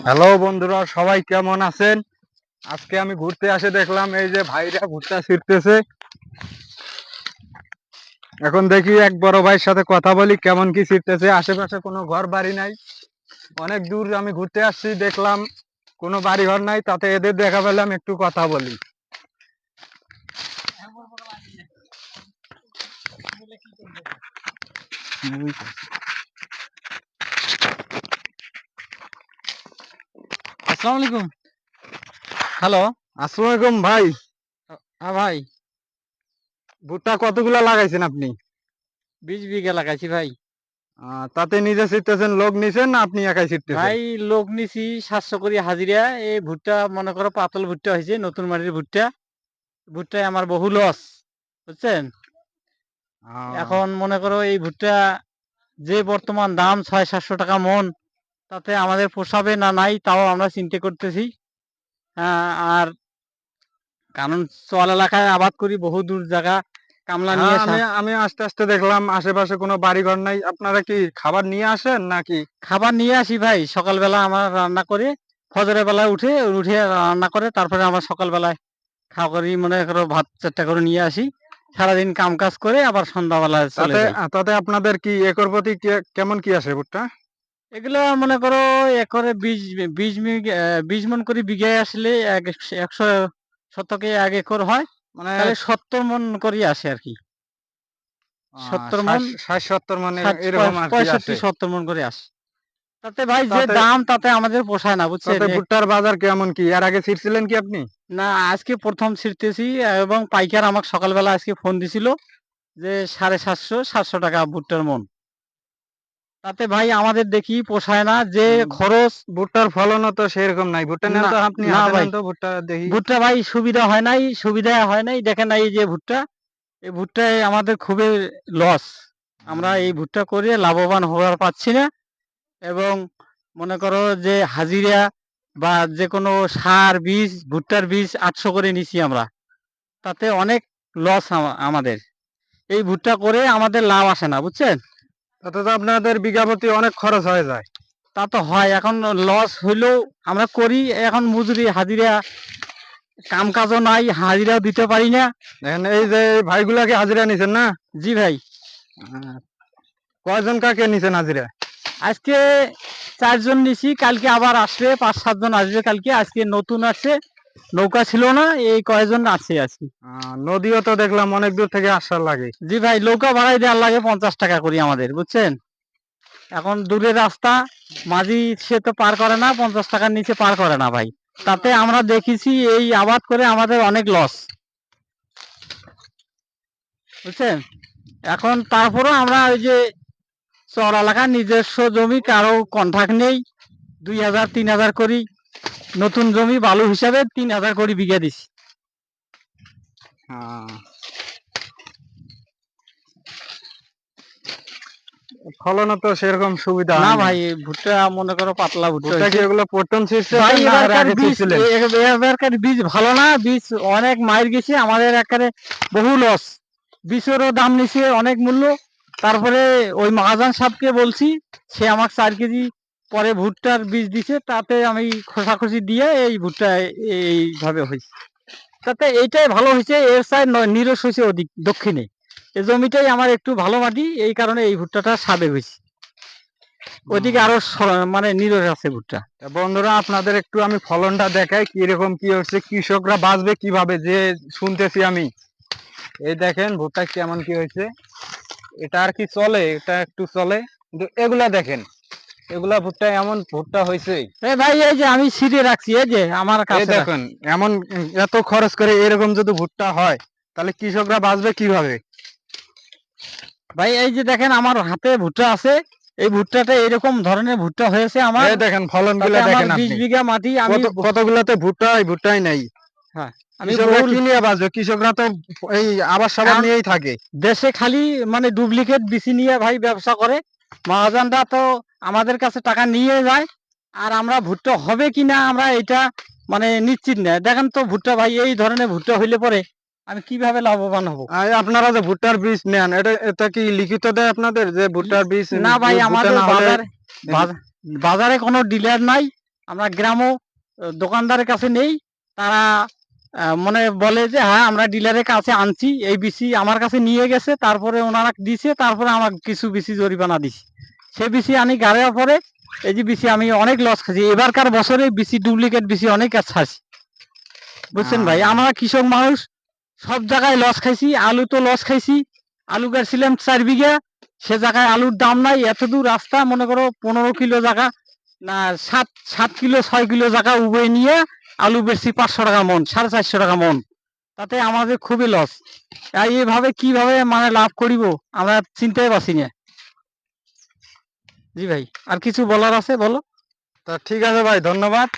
Hello বন্ধুরা, সবাই কেমন আছেন? আজকে আমি ঘুরতে আসে দেখলাম এই যে ভাইরা ভুট্টা ছিঁড়তেছে। এখন দেখি এক বড় ভাইয়ের সাথে কথা বলি কেমন কি ছিঁড়তেছে। আশেপাশে কোনো ঘর বাড়ি নাই, অনেক দূর আমি ঘুরতে আসছি, দেখলাম কোনো বাড়ি ঘর নাই, তাতে এদের দেখা পেলাম, একটু কথা বলি। আসসালামু আলাইকুম। হ্যালো। আসসালামু আলাইকুম ভাই। হ্যাঁ ভাই, ভুট্টা কতগুলা লাগাইছেন আপনি? 20 বিঘা লাগাইছি ভাই। তাতে নিজে ছিঁড়তেছেন, লোক নিছেন না আপনি একাই ছিঁড়তেছেন? ভাই লোক নিছি 700 করে হাজিরা। এই ভুট্টা মনে করো পাতল ভুট্টা হয়েছে, নতুন মাটির ভুট্টা। ভুট্টায় আমার বহু লস, বুঝছেন? আহ, এখন মনে করো এই ভুট্টা যে বর্তমান দাম 600-700 টাকা মন, তাতে আমাদের পোষাবে না নাই তাও আমরা চিন্তা করতেছি। আর কারণ চল এলাকায় আবাদ করি, বহু দূর জায়গা কামলা হ্যাঁ, নিয়ে আমি আমি আস্তে আস্তে দেখলাম আশেপাশে কোনো বাড়ি ঘর নাই। আপনারা কি খাবার নিয়ে আসেন নাকি? খাবার নিয়ে আসি ভাই। সকালবেলা আমার রান্না করে, ফজরের বেলায় উঠে উঠে রান্না করে, তারপরে আমার সকালবেলায় খাওয়া করি, মনে করো ভাত 4টা করে নিয়ে আসি। সারাদিন কাম কাজ করে আবার সন্ধ্যাবেলায় চলে তাতে যাই। তাতে আপনাদের কি একর প্রতি কেমন কি আসে ভুট্টা? এগুলা মনে করো একরে 20 মন করে বিঘায় আসলে 100 শতকে 1 একর হয়। মানে তাহলে 70 মন করে আসে আর কি। 70 মন, 60-70 মানে এরকম আর কি আসে। 65-70 মন করে আসে। তাতে ভাই যে তাতে দাম, তাতে আমাদের পোষায় না, বুঝছেন? তাতে ভুট্টার বাজার কেমন কি? এর আগে ছিড়ছিলেন কি আপনি? না, আজকে প্রথম ছিড়তেছি। এবং পাইকার আমাকে সকালবেলা আজকে ফোন দিছিল যে 750-700 টাকা ভুট্টার মন। তাতে ভাই আমাদের দেখি পোষায় না, যে উম, খরচ। ভুট্টার ফলনও তো সেরকম নাই। ভুট্টা নেন না, তো, আপনি না হাতে ভাই, নেন তো ভুট্টা দেখি। ভুট্টা ভাই সুবিধা হয় নাই। দেখেন এই যে ভুট্টা, এই ভুট্টায় আমাদের খুবই লস। আমরা এই ভুট্টা করে লাভবান হওয়ার পাচ্ছি না। এবং মনে করো যে হাজিরা বা যে কোনো সার, বীজ, ভুট্টার বীজ 800 করে নিছি আমরা। তাতে অনেক লস আমাদের। এই ভুট্টা করে আমাদের লাভ আসে না, বুঝছেন? তাতে তো আপনাদের বিঘা প্রতি অনেক খরচ হয়ে যায়। তা তো হয়, এখন লস হইলেও আমরা করি। এখন মজুরি হাজিরা, কাম কাজও নাই, হাজিরাও দিতে পারি না। দেখেন এই যে এই ভাইগুলাকে হাজিরা নিছেন না? জি ভাই। আহ, কয়জন কাকে নিছেন হাজিরা? আজকে 4 জন নিছি, কালকে আবার আসবে 5-7 জন আসবে কালকে। আজকে নতুন আসছে, নৌকা ছিল না, এই কয়জন আছে আজকে। নদীও তো দেখলাম অনেক দূর থেকে আসার লাগে। জি ভাই, নৌকা ভাড়াই দেওয়ার লাগে 50 টাকা করি আমাদের, বুঝছেন? এখন দূরের রাস্তা, মাঝি সে তো পার করে না, 50 টাকার নিচে পার করে না ভাই। তাতে আমরা দেখেছি এই আবাদ করে আমাদের অনেক লস, বুঝছেন? এখন তারপরেও আমরা ওই যে চর এলাকার নিজস্ব জমি, কারো কন্ট্রাক্ট নেই, 2000-3000 করি। নতুন জমি বালু হিসাবে 3000 করে বিঘা দিছি। আহ, ফলনও তো সেরকম সুবিধা না হয় নাই। ভাই, ভুট্টা মনে করো পাতলা ভুট্টা ভুট্টা কি হয়েছে। এগুলো প্রথম ভাই ছিঁড়ছেন না এর এবারকার আগে বীজ, ছিঁড়ছিলেন? এবারকার বীজ ভালো না। বীজ অনেক মার গেছে আমাদের, একেবারে বহু লস। বীজেরও দাম নিছে অনেক মূল্য। তারপরে ওই মহাজন সাহেবকে বলছি, সে আমাকে 4 কেজি পরে ভুট্টার বীজ দিছে, তাতে আমি খোসাখুশি দিয়ে এই ভুট্টা এইভাবে হয়েছে। তাতে এইটাই ভালো হয়েছে, এর সাইড নিরস হয়েছে ওদিক দক্ষিণে। এই জমিটাই আমার একটু ভালো মাটি, এই কারণে এই ভুট্টাটা সাবে হয়েছে। ওইদিকে আরো মানে নিরস আছে ভুট্টা। তা বন্ধুরা, আপনাদের একটু আমি ফলনটা দেখাই কিরকম কি হচ্ছে, কৃষকরা বাঁচবে কিভাবে যে শুনতেছি আমি। এই দেখেন ভুট্টা কেমন কি হয়েছে। এটা আর কি চলে, এটা একটু চলে, কিন্তু এগুলা দেখেন, এগুলা ভুট্টা এমন ভুট্টা হয়েছে। এই ভাই, এই যে আমি ছিঁড়ে রাখছি, এই যে আমার এই কাছে দেখেন, এমন এত খরচ করে এরকম যদি ভুট্টা হয়, তাহলে কৃষকরা বাঁচবে কিভাবে? ভাই, এই যে দেখেন আমার হাতে ভুট্টা আছে। এই ভুট্টাটা এরকম ধরনের ভুট্টা হয়েছে আমার। এই দেখেন ফলন তাতে গুলা আমার দেখেন 20 আপনি। বিঘা মাটি আমি কতগুলাতে ভুট্টাই নাই। হ্যাঁ, আমি কৃষকরা বহুল। কি নিয়ে বাঁচবে? কৃষকরা তো এই আবাদ সাবাদ এখন নিয়েই থাকে। দেশে খালি মানে ডুপ্লিকেট বিচি নিয়ে ভাই ব্যবসা করে। মহাজনরা তো আমাদের কাছে টাকা নিয়ে যায়। আর আমরা ভুট্টা হবে কিনা আমরা এটা মানে নিশ্চিত না। দেখেন তো ভুট্টা ভাই, এই ধরনের ভুট্টা হইলে পরে আমি কিভাবে লাভবান হব? আর আপনারা যে ভুট্টার বীজ নেন, এটা কি লিখিত দেয় আপনাদের যে ভুট্টার বীজ না ভাই, ভুট্টা আমাদের না হলে? বাজারে কোনো ডিলার নাই। আমরা গ্রামও দোকানদারের কাছে নেই, তারা মানে বলে যে হ্যাঁ আমরা ডিলারের কাছে আনছি, এই বিসি আমার কাছে নিয়ে গেছে, তারপরে ওনারা দিছে, তারপরে আমার কিছু বিসি জরিমানা দিছে, সে বিসি আনি গাড়ার পরে এই যে বিসি আমি অনেক লস খাচ্ছি, এবারকার বছরে বিসি ডুপ্লিকেট বিসি অনেক ছাড়ছি, বুঝছেন ভাই। আমরা কৃষক মানুষ, সব জায়গায় লস খাইছি, আলু তো লস খাইছি, আলু কাটছিলাম 4 বিঘা, সে জায়গায় আলুর দাম নাই, এত দূর রাস্তা, মনে করো 15 কিলো জায়গা না, 7 7 কিলো 6 কিলো জায়গা উবে নিয়ে আলু বেচছি 500 টাকা মন, 450 টাকা মন, তাতে আমাদের খুবই লস। এইভাবে কিভাবে মানে লাভ করিব আমরা চিন্তাই পাচ্ছি না। জি ভাই, আর কিছু বলার আছে বলো। তা ঠিক আছে ভাই, ধন্যবাদ।